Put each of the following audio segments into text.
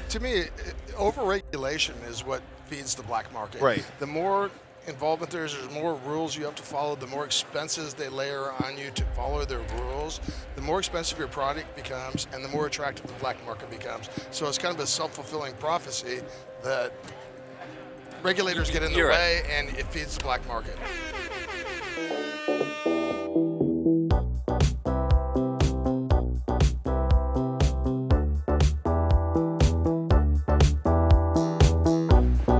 To me, overregulation is what feeds the black market. Right. The more involvement there's more rules you have to follow, the more expenses they layer on you to follow their rules, the more expensive your product becomes and the more attractive the black market becomes. So it's kind of a self-fulfilling prophecy that regulators get in the way and it feeds the black market.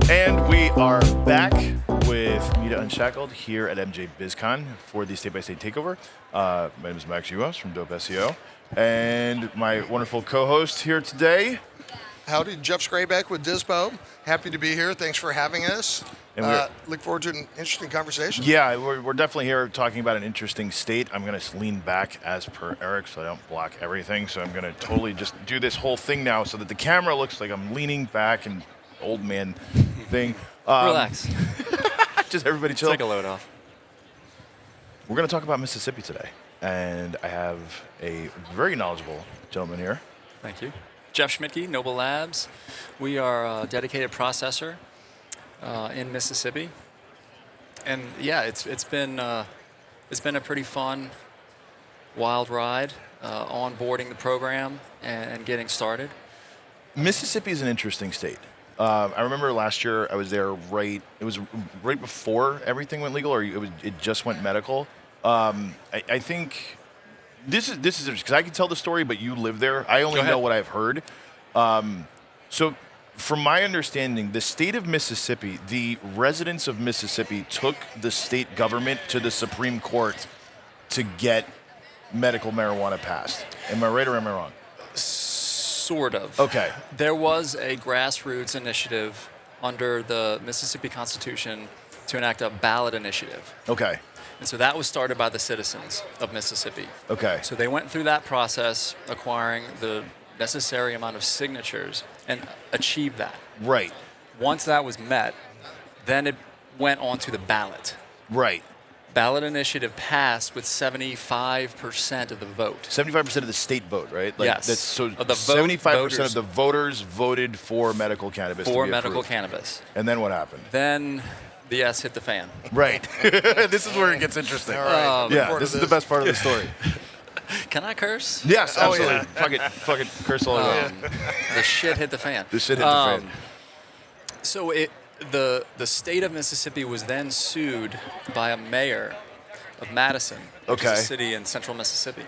And we are back with Mita Unshackled here at MJ BizCon for the state-by-state takeover. My name is Max Juhasz from Dope SEO, and my wonderful co-host here today. Howdy, Jeff Scrabeck with DIZPOT. Happy to be here. Thanks for having us. And look forward to an interesting conversation. Yeah, we're definitely here talking about an interesting state. I'm going to lean back as per Eric so I don't block everything. So I'm going to totally just do this whole thing now so that the camera looks like I'm leaning back and old man thing. Relax. Just everybody chill. Take a load off. We're going to talk about Mississippi today. And I have a very knowledgeable gentleman here. Thank you. Jeff Schmidtke, Noble Labs. We are a dedicated processor in Mississippi. And yeah, it's been a pretty fun, wild ride onboarding the program and getting started. Mississippi is an interesting state. I remember last year I was there it was right before everything went legal, or it just went medical. I think this is because I can tell the story, but you live there. I only know what I've heard. So from my understanding, the state of Mississippi, the residents of Mississippi took the state government to the Supreme Court to get medical marijuana passed. Am I right or am I wrong? Sort of. Okay. There was a grassroots initiative under the Mississippi Constitution to enact a ballot initiative. Okay. And so that was started by the citizens of Mississippi. Okay. So they went through that process, acquiring the necessary amount of signatures, and achieved that. Right. Once that was met, then it went on to the ballot. Right. Ballot initiative passed with 75% of the vote. 75% of the state vote, right? Like yes. That's, so of the 75% of the voters voted for medical cannabis. For medical cannabis. And then what happened? Then the S hit the fan. Right. This is where it gets interesting. All right. Yeah, this is the best part of the story. Can I curse? Yes, absolutely. Yeah. Fuck it, curse all over. The shit hit the fan. The shit hit the fan. So the state of Mississippi was then sued by a mayor of Madison, which is a city in central Mississippi.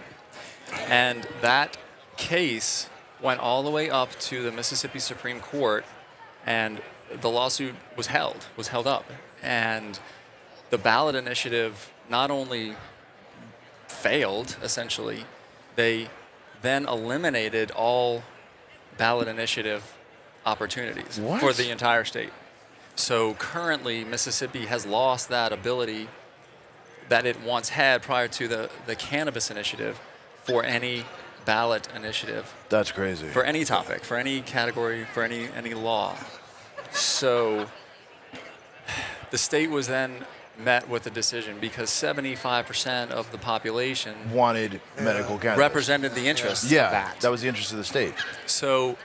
And that case went all the way up to the Mississippi Supreme Court, and the lawsuit was held up. And the ballot initiative not only failed, essentially, they then eliminated all ballot initiative opportunities for the entire state. So currently, Mississippi has lost that ability that it once had prior to the cannabis initiative for any ballot initiative. That's crazy. For any topic, for any category, for any law. So the state was then met with a decision because 75% of the population wanted medical cannabis. Represented the interests of that. That was the interest of the state. So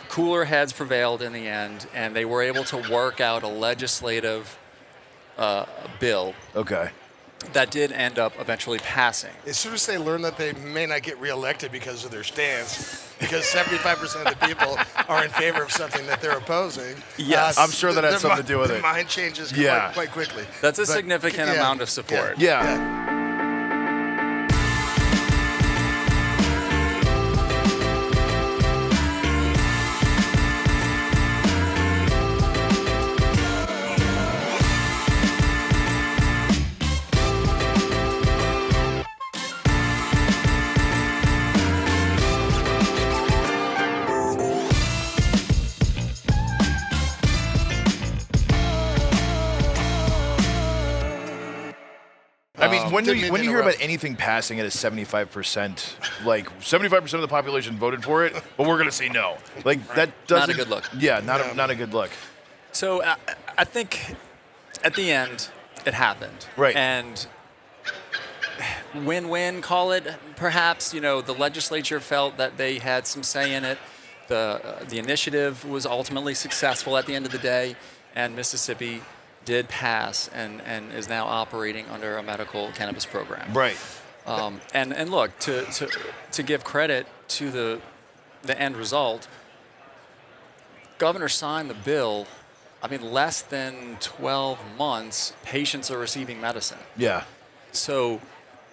cooler heads prevailed in the end, and they were able to work out a legislative bill that did end up eventually passing. As soon as they learn that they may not get reelected because of their stance, because 75% of the people are in favor of something that they're opposing. Yes. I'm sure that had something to do with it. Their mind changes quite quickly. That's a significant amount of support. Yeah. I mean, when you hear about anything passing at a 75%, like 75% of the population voted for it, but we're going to say no. Like that doesn't. Not a good look. Yeah, not a good look. So I think at the end it happened. Right. And win-win, call it. Perhaps the legislature felt that they had some say in it. the initiative was ultimately successful at the end of the day, and Mississippi did pass and is now operating under a medical cannabis program. Right. And look, to give credit to the end result, Governor signed the bill. I mean, less than 12 months, patients are receiving medicine. Yeah. So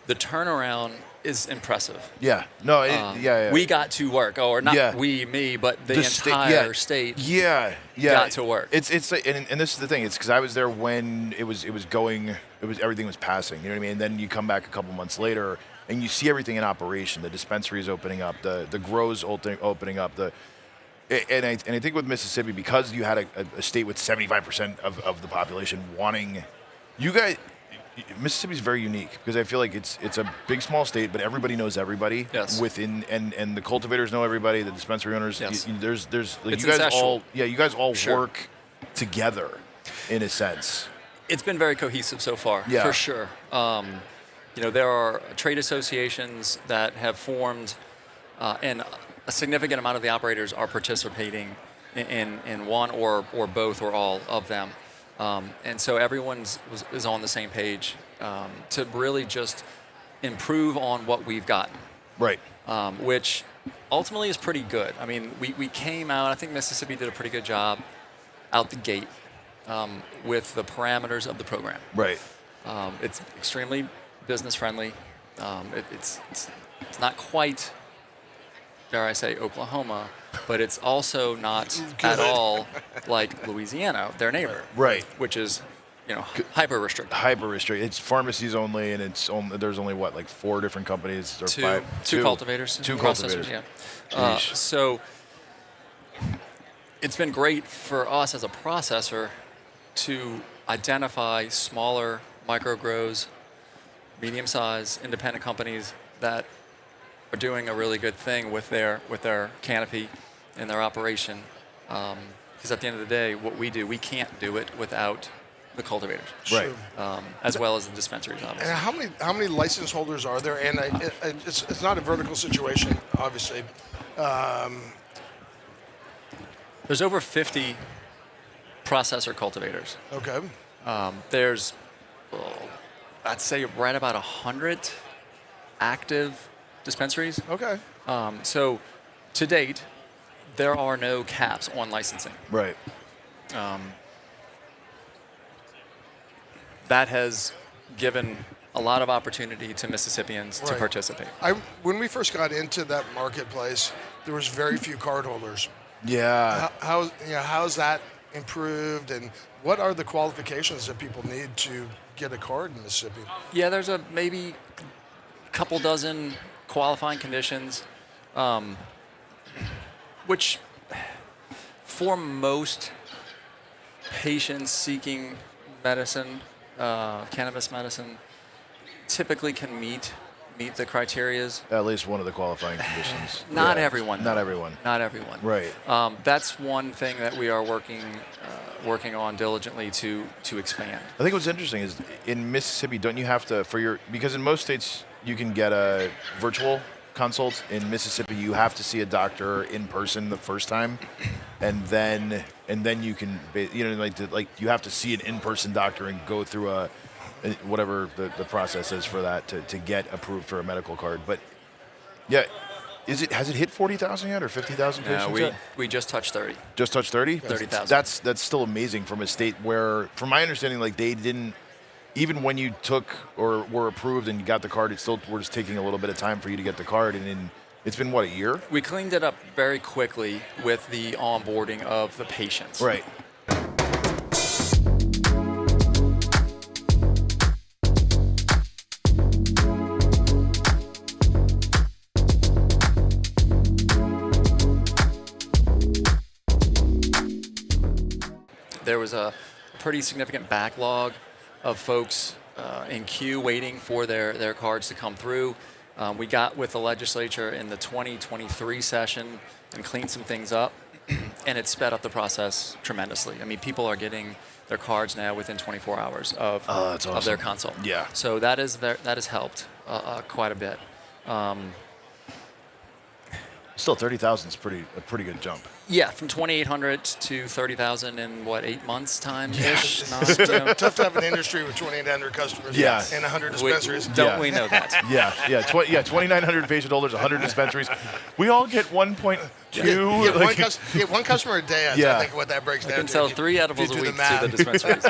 the turnaround is impressive. Yeah. No. Yeah. We got to work, or not me, but the entire state. Yeah. Got to work. It's like, and this is the thing. It's because I was there when everything was passing. You know what I mean? And then you come back a couple months later and you see everything in operation. The dispensaries opening up, the grows opening up, and I think with Mississippi, because you had a state with 75% of the population wanting, you guys. Mississippi's very unique because I feel like it's a big, small state, but everybody knows everybody within, and the cultivators know everybody, the dispensary owners. Yes. There's like, it's you guys incestual. you guys all work together in a sense. It's been very cohesive so far, for sure. There are trade associations that have formed, and a significant amount of the operators are participating in one or both or all of them. And so everyone is on the same page to really just improve on what we've gotten. Right. Which ultimately is pretty good. I mean, we came out, I think Mississippi did a pretty good job out the gate with the parameters of the program. Right. It's extremely business friendly. It's not quite, dare I say, Oklahoma, but it's also not at all like Louisiana, their neighbor. Right. Which is, hyper restricted. Hyper restricted. It's pharmacies only, and there's only like 4 different companies or 5. Two cultivators. 2 cultivators. Yeah. So it's been great for us as a processor to identify smaller micro grows, medium-sized independent companies that are doing a really good thing with their canopy and their operation. Because at the end of the day, what we do, we can't do it without the cultivators, right? As well as the dispensaries, obviously. And how many license holders are there? And it's not a vertical situation, obviously. There's over 50 processor cultivators. Okay. There's, I'd say, right about 100 active dispensaries. Okay. So, to date, there are no caps on licensing. Right. That has given a lot of opportunity to Mississippians to participate. When we first got into that marketplace, there was very few cardholders. Yeah. How's that improved, and what are the qualifications that people need to get a card in Mississippi? Yeah, there's maybe a couple dozen qualifying conditions, which for most patients seeking medicine, cannabis medicine, typically can meet the criterias. At least one of the qualifying conditions. Not everyone. Not everyone. Not everyone. Right. That's one thing that we are working on diligently to expand. I think what's interesting is in Mississippi, don't you have to because in most states you can get a virtual consult. In Mississippi, you have to see a doctor in person the first time, and then you can you have to see an in-person doctor and go through whatever the process is for that to get approved for a medical card. But yeah, has it hit 40,000 yet or 50,000 patients? No, yet? we just touched 30. Just touched 30? 30,000. That's still amazing from a state where, from my understanding, like they didn't, even when you took or were approved and you got the card, it still was taking a little bit of time for you to get the card. And it's been, what, a year? We cleaned it up very quickly with the onboarding of the patients. Right. There was a pretty significant backlog of folks in queue waiting for their cards to come through. We got with the legislature in the 2023 session and cleaned some things up, and it sped up the process tremendously. I mean, people are getting their cards now within 24 hours of their consult. Yeah. So that has helped quite a bit. Still, 30,000 is a pretty good jump. Yeah, from 2,800 to 30,000 in what, 8 months time ish. Tough to have an industry with 2,800 customers and 100 dispensaries. Don't we know that? Yeah. 2,900 patient holders, 100 dispensaries. We all get 1.2. You get one customer a day. I think what that breaks down to. You can sell 3 edibles a week to the dispensaries.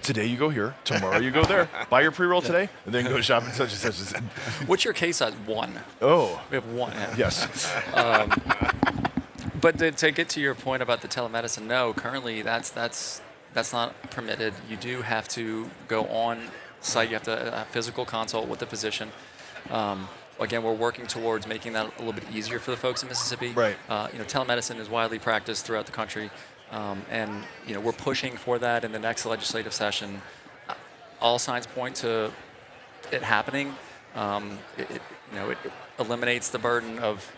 Today you go here, tomorrow you go there. Buy your pre-roll today, and then go shop in such and such. What's your case size? 1. Oh. We have 1. Yeah. Yes. But to get to your point about the telemedicine, no, currently that's not permitted. You do have to go on site. You have to physical consult with the physician. Again, we're working towards making that a little bit easier for the folks in Mississippi. Right. Telemedicine is widely practiced throughout the country. And we're pushing for that in the next legislative session. All signs point to it happening. It eliminates the burden of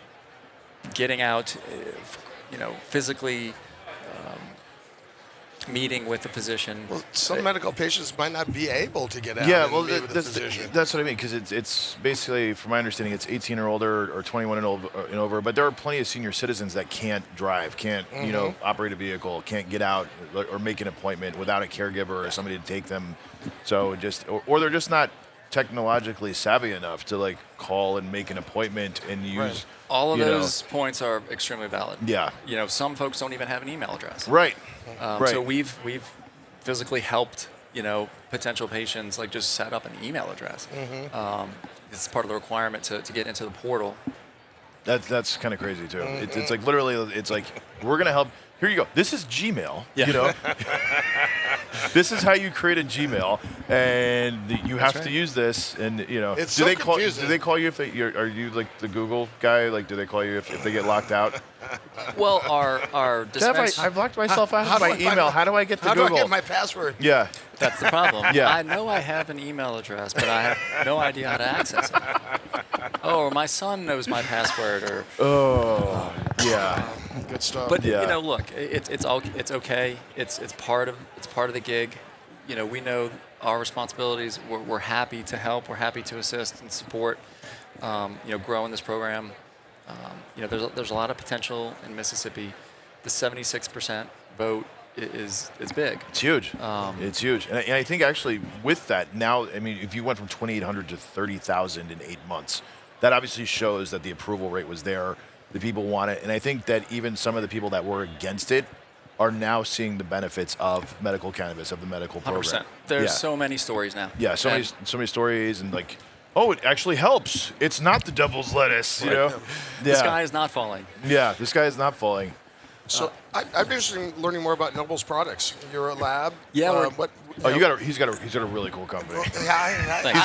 getting out, physically meeting with the physician. Well, some medical patients might not be able to get out. Yeah, and well, meet with the physician. that's what I mean, because it's basically, from my understanding, it's 18 or older or 21 and over. But there are plenty of senior citizens that can't drive, can't operate a vehicle, can't get out or make an appointment without a caregiver or somebody to take them. So or they're just not technologically savvy enough to call and make an appointment and use. Right. All of those points are extremely valid. Yeah. Some folks don't even have an email address. Right. So we've physically helped potential patients just set up an email address. It's part of the requirement to get into the portal. That's kind of crazy too. It's literally we're gonna help. Here you go. This is Gmail. Yeah. This is how you create a Gmail, and you have to use this. And It's do so they confusing. do they call you if are you the Google guy? Do they call you if they get locked out? Well, our dispense. I've locked myself out how of my do I email. find- How do I get to How Google? do I get my password? Yeah. That's the problem. Yeah. I know I have an email address, but I have no idea how to access it. Oh, or my son knows my password, or. Oh. Yeah. Good stuff. But Yeah. look, it's okay. It's part of the gig. We know our responsibilities. We're happy to help. We're happy to assist and support. Growing this program. There's a lot of potential in Mississippi. The 76% vote is big. It's huge. It's huge. And I think actually with that now, if you went from 2,800 to 30,000 in 8 months, that obviously shows that the approval rate was there. The people want it. And I think that even some of the people that were against it are now seeing the benefits of medical cannabis, of the medical program. 100%. There's so many stories now. Yeah, so many stories, and oh, it actually helps. It's not the devil's lettuce, The sky is not falling. Yeah, the sky is not falling. So I'd be interested in learning more about Noble's products. You're a lab. Yeah, He's got a really cool company. He's He's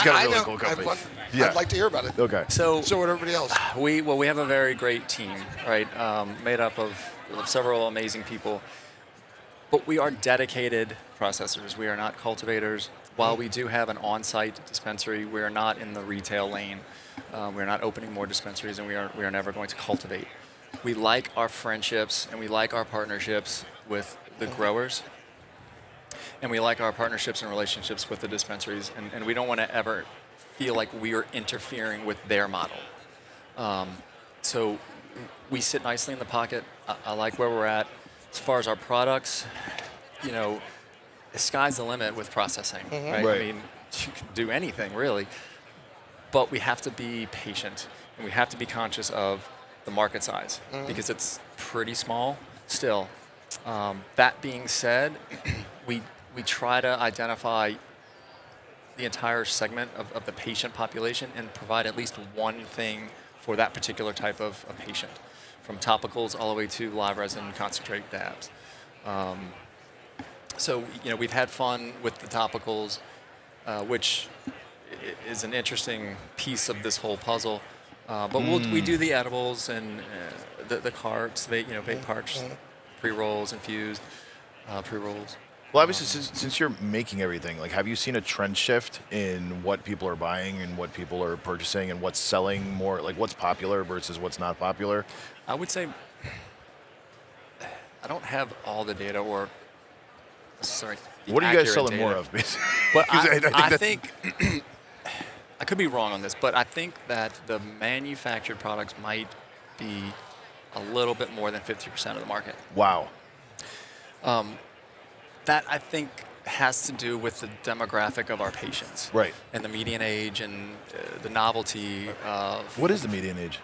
got a really cool company. I'd like to hear about it. Okay. So would everybody else. we have a very great team, right? Made up of several amazing people. But we are dedicated processors. We are not cultivators. While we do have an on-site dispensary, we are not in the retail lane. We are not opening more dispensaries, and we are never going to cultivate. We like our friendships and we like our partnerships with the growers, and we like our partnerships and relationships with the dispensaries, and we don't want to ever feel like we are interfering with their model. So we sit nicely in the pocket. I like where we're at. As far as our products, the sky's the limit with processing, right? Right. You can do anything really, but we have to be patient and we have to be conscious of the market size because it's pretty small still. That being said, we try to identify the entire segment of the patient population and provide at least one thing for that particular type of patient, from topicals all the way to live resin concentrate dabs. So we've had fun with the topicals, which is an interesting piece of this whole puzzle. But we do the edibles and the carts, vape carts, pre-rolls, infused pre-rolls. Well, obviously, since you're making everything, have you seen a trend shift in what people are buying and what people are purchasing and what's selling more, what's popular versus what's not popular? I would say I don't have all the data or what are you guys selling data. more of, basically? But I think I could be wrong on this, but I think that the manufactured products might be a little bit more than 50% of the market. Wow. That I think has to do with the demographic of our patients. Right. And the median age and the novelty of... What is the median age?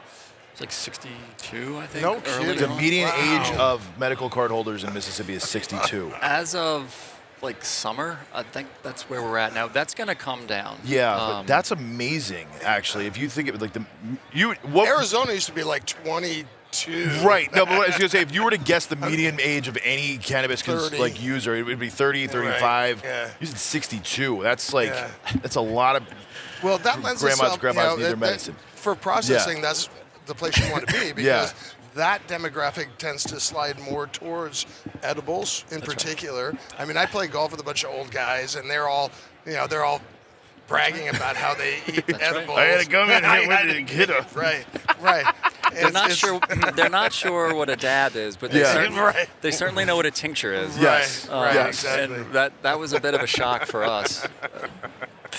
It's like 62, I think. No early kidding. The on. median Wow. age of medical card holders in Mississippi is 62. As of like summer, I think that's where we're at now. That's going to come down. Yeah, but that's amazing, actually. If you think of it like what Arizona used to be like 22. Right. No, but what I was going to say, if you were to guess the median age of any cannabis 30. user, it would be 30, 35. Right. Yeah. You said 62. That's like, Yeah. that's a lot of Well, that lends grandmas itself, need their medicine. For processing, that's the place you want to be because that demographic tends to slide more towards edibles in particular. I mean, I play golf with a bunch of old guys, and they're all bragging about how they eat edibles. I had to come in here with a kiddo. Right. They're not sure what a dab is, but they certainly know what a tincture is. Yes. Right, exactly. And that was a bit of a shock for us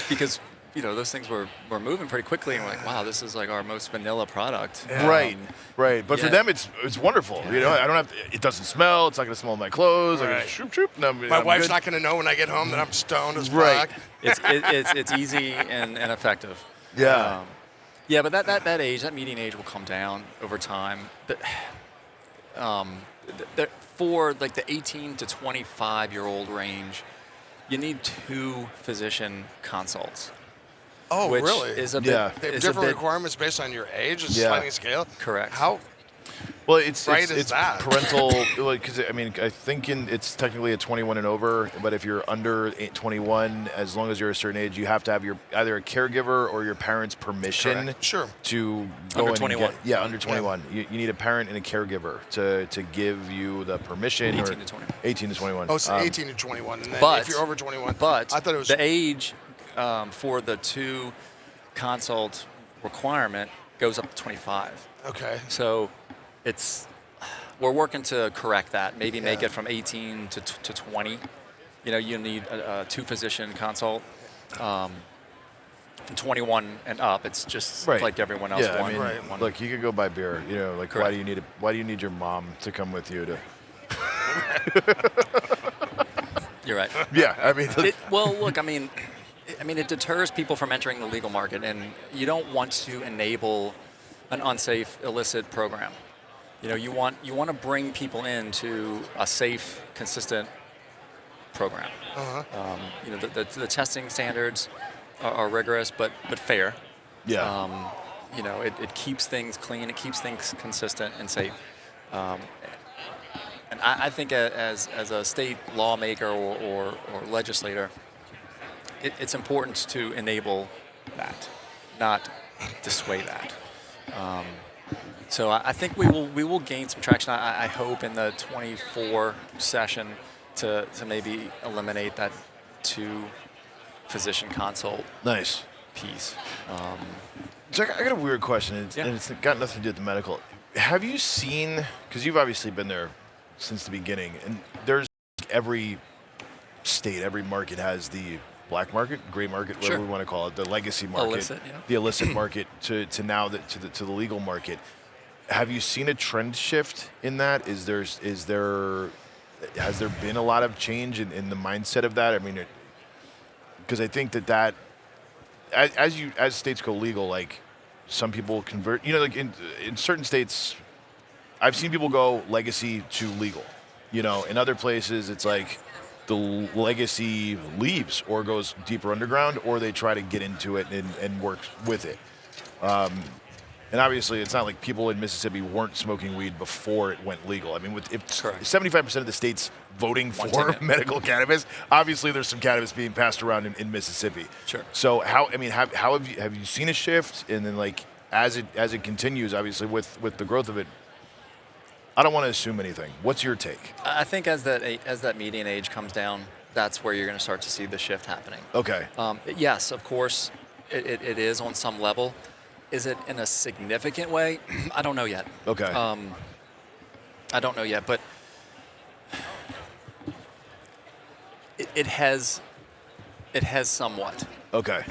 because those things were moving pretty quickly, and we're like, wow, this is like our most vanilla product. Right. But for them, it's wonderful. I don't have. It doesn't smell. It's not going to smell my clothes. Right. I can shoop shoop. No, My wife's not going to know when I get home that I'm stoned as Right. fuck. It's easy and effective. Yeah. But that age, that median age will come down over time. For like the 18 to 25-year-old range, you need 2 physician consults. Oh, which really? Is a Yeah. bit, They have is a different bit requirements based on your age. It's a Yeah. sliding scale. correct. How? Well, it's Right is it's that? parental, because I mean, I think it's technically a 21 and over, but if you're under 21, as long as you're a certain age, you have to have either a caregiver or your parents' permission Correct. Sure. to go Under in 21. and get, under 21. You need a parent and a caregiver to give you the permission. 18 to 21. 18 to 21. Oh, it's 18 to 21. And then but- if you're over 21. But I thought it was. the age for the 2 consult requirement goes up to 25. Okay. So we're working to correct that. Maybe make Yeah. it from 18 to 20. You need a 2 physician consult. From 21 and up, it's just Right. like everyone else. Yeah, one, I mean, Right. look, you could go buy beer. Why Correct. do you need your mom to come with you to? You're right. Yeah, I mean, Look, I mean, it deters people from entering the legal market, and you don't want to enable an unsafe, illicit program. You want to bring people into a safe, consistent program. The testing standards are rigorous, but fair. yeah. It keeps things clean, it keeps things consistent and safe. And I think as a state lawmaker or legislator, it's important to enable that, not dissuade that. So I think we will gain some traction. I hope in the 24 session to maybe eliminate that 2 physician consult Nice. piece. So I got a weird question, and Yeah. it's got nothing to do with the medical. Have you seen, because you've obviously been there since the beginning, and there's every state, every market has the black market, gray market, whatever Sure. we want to call it, the legacy market, Illicit, yeah. the illicit market to now to the legal market. Have you seen a trend shift in that? Has there been a lot of change in the mindset of that? I mean, because I think that as states go legal, like some people convert. Like in certain states, I've seen people go legacy to legal. In other places, it's like the legacy leaves or goes deeper underground, or they try to get into it and work with it. And obviously, it's not like people in Mississippi weren't smoking weed before it went legal. I mean, if Correct. 75% of the states voting for Wanting it. medical cannabis, obviously there's some cannabis being passed around in Mississippi. Sure. So how have you seen a shift? And then like as it continues, obviously with the growth of it, I don't want to assume anything. What's your take? I think as that median age comes down, that's where you're going to start to see the shift happening. Okay. Yes, of course, it is on some level. Is it in a significant way? I don't know yet. Okay. I don't know yet, but it has somewhat. Okay.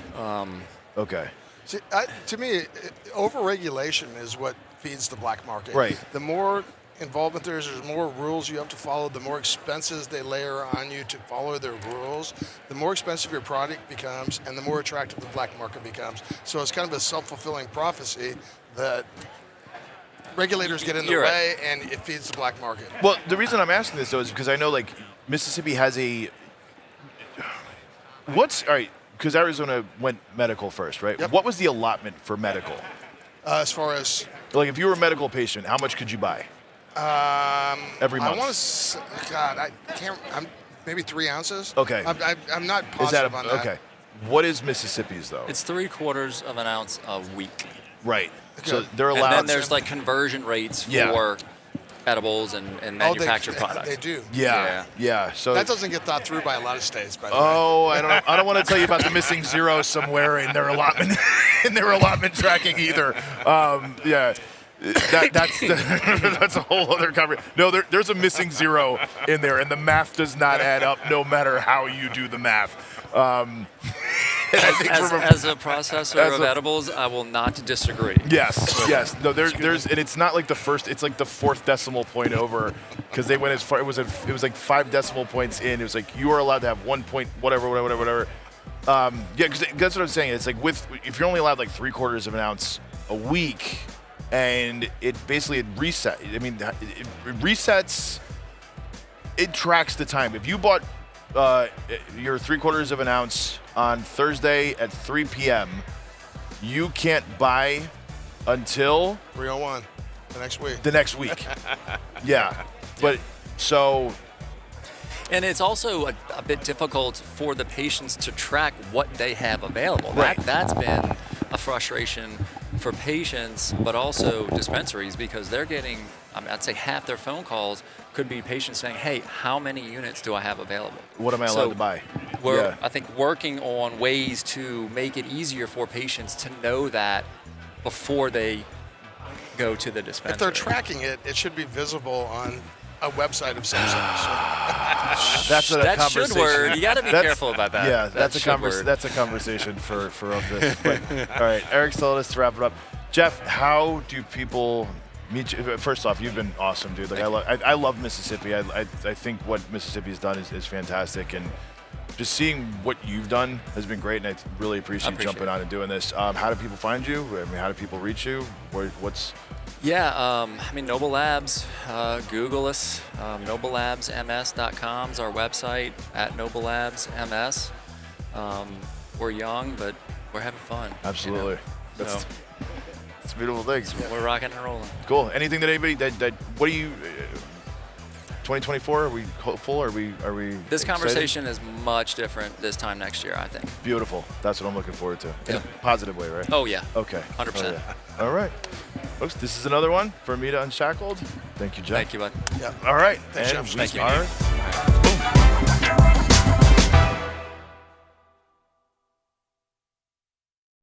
Okay. See, to me, overregulation is what feeds the black market. Right. The more involvement there's more rules you have to follow, the more expenses they layer on you to follow their rules, the more expensive your product becomes, and the more attractive the black market becomes. So it's kind of a self-fulfilling prophecy that regulators get in the way, and it feeds the black market. Well, the reason I'm asking this, though, is because I know, like, Mississippi has a... All right, because Arizona went medical first, right? Yep. What was the allotment for medical? As far as... Like, if you were a medical patient, how much could you buy? Every month. I want to... God, I can't... maybe 3 ounces? Okay. I'm not positive on that. Okay. What is Mississippi's, though? It's 3/4 of an ounce a week. Right. Okay. So they're allowed... And then there's, like, conversion rates for edibles and manufactured products. They do. Yeah. So that doesn't get thought through by a lot of states, by the way. I don't want to tell you about the missing zero somewhere in their allotment tracking either. That's a whole other conversation. No, there's a missing zero in there, and the math does not add up no matter how you do the math. As a processor of edibles, I will not disagree. Yes. No, there's, and it's not like the first. It's like the 4th decimal point over, because they went as far. It was like 5 decimal points in. It was like you are allowed to have 1 point, whatever. Because that's what I'm saying. It's like if you're only allowed like 3/4 of an ounce a week, and it resets. I mean, it resets. It tracks the time. If you bought your 3/4 of an ounce on Thursday at 3 p.m., you can't buy until 3:01 the next week. Yeah, but so. And it's also a bit difficult for the patients to track what they have available. Right. That's been a frustration for patients, but also dispensaries, because they're getting, I'd say half their phone calls could be patients saying, hey, how many units do I have available? What am I allowed to buy? We're, I think, working on ways to make it easier for patients to know that before they go to the dispensary. If they're tracking it, it should be visible on a website of some sort. That's a that conversation. should word. You got to be careful about that. Yeah, that's a conversation for this. But, all right, Eric's told us to wrap it up. Jeff, how do people meet you? First off, you've been awesome, dude. Like I love Mississippi. I think what Mississippi's done is fantastic, and just seeing what you've done has been great, and I really appreciate you jumping on and doing this. How do people find you? I mean, how do people reach you? What's Noble Labs, Google us. NobleLabsMS.com is our website, at NobleLabsMS. We're young, but we're having fun. Absolutely. You know? It's a beautiful thing. We're rocking and rolling. Cool. Anything that anybody what do you 2024? Are we hopeful? Are we? This excited? conversation is much different this time next year, I think. Beautiful. That's what I'm looking forward to. In Yeah. a positive way, right? Oh yeah. Okay. 100%. Oh, yeah. All right, folks. This is another one for Mita Unshackled. Thank you, Jeff. Thank you, bud. Yeah. All right. Thanks, and Jeff. we Thank you. are